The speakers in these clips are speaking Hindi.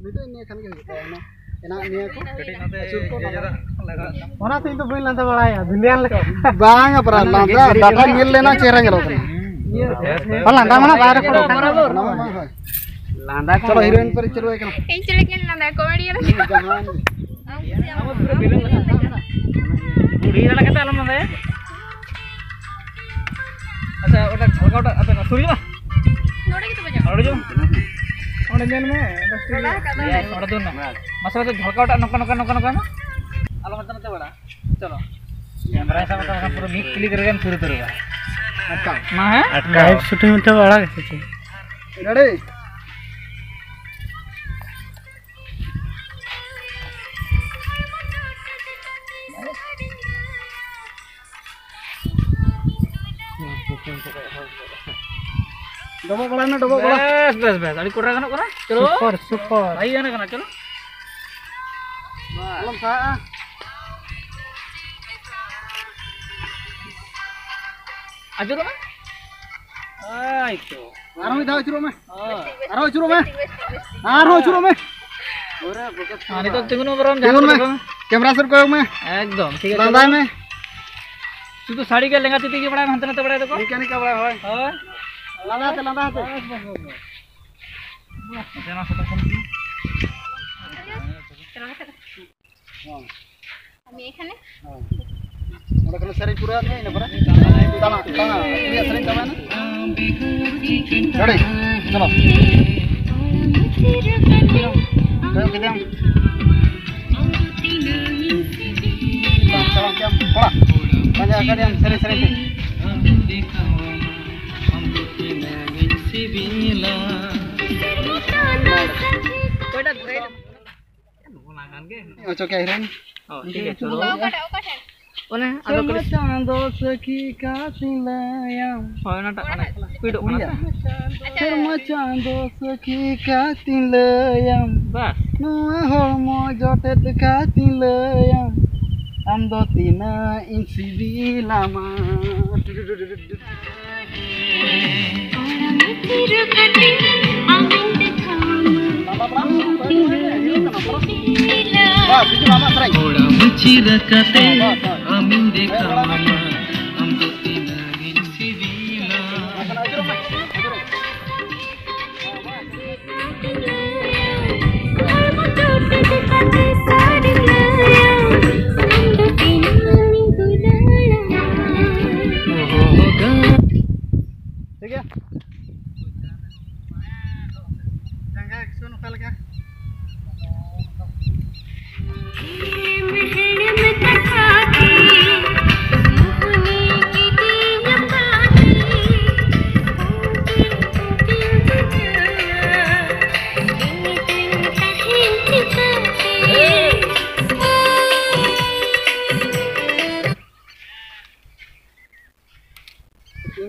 Itu ini kan gitu. Enak niya ko. Ona tuh itu beli lantai balaya, dunian lek. Bang apa landa, data ngil lena cera ngelo. Oh landa mana bayar ko. Landa चलो हीरोइन पर चलो एक ना ए चले के लंदा कॉमेडी है jangan budi lagi kata alam landa ya. अच्छा उधर झलका उधर apa ना सूर्य ना नोड़े की तो बजा और जो और मेन में और दो ना मसा तो झलका उधर नोका ना alam mata nanti bड़ा चलो कैमरा sama sama पूरा मिक क्लिक करके शुरू करूँगा अटका ना है अटका शूटिंग में तो बड़ा कैसे रेडी डबो बड़ा ना डबो बड़ा बस अड़ी कोरा कना कोरा चलो सुपर आई आना कना चलो malam sa ajur mah itu aro idau churo me ora buka ini tuh tunggu berom camera sir कोयो में एकदम ठीक है लंदा में तू तो साड़ी के लहंगा तीती के बड़ा हंतने तो बड़ा देखो नहीं का बड़ा है हां लंदा ते जना सता कम আমি এখানে ওটা কোন সরি পুরো আছে না পরে টানা এই সরি টানা না রেডি চলো দিলাম salam jam bola banyak kalian seri-seri oke Iren ठीक है चलो ओका ओने आदो चांदो सखी का तिलयम नाटा स्पीड ओना शर्मा चांदो सखी का तिलयम बस noa hormo jotet ka tilayam ando tina inci dilama ठीक है जंगा सुन फल का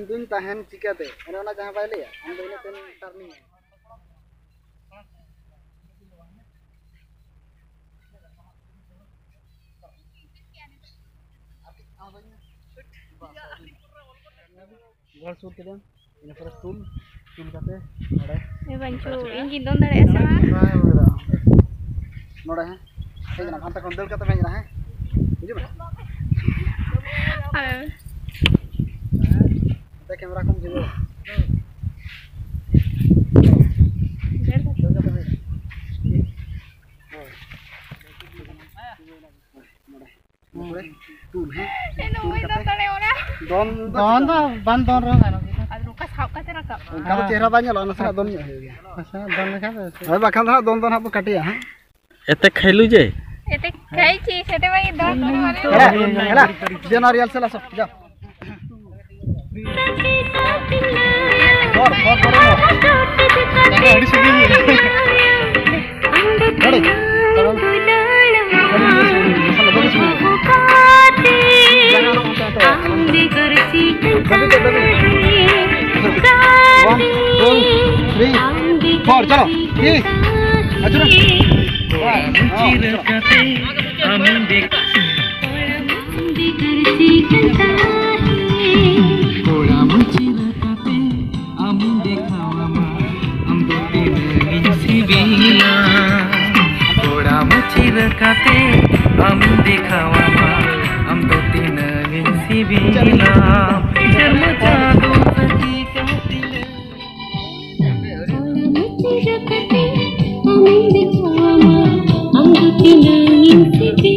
दिन tahan चिकाते अरे ओना जहां पाइले हम दोने तेन turning gol shoot kedam ini first tool kate node मैं बंचो इंगी दोन दड़े ऐसा नोड़ा है हे जना भांता कोन दल कते भेजना है बुझे बे ते कैमरा कम जीवो टूल है don ban don ro kan रुका साव का तेरा का kalau चेहरा banyak loh nasa don ya nasa don kan hai bakal don hapo katiya ha एते खैलु जे एते खाई छी सेते भाई दोन दोन मारे हेला जेना रियल से लासो जा और हड़ी से नहीं रेडी चलो मसाला दो इसमें फोर चलो ये अजुरा देखा rekape amin dikawama am to tinangin sibila jarma jadu ketika tile rekape amin dikawama am to tinangin sibila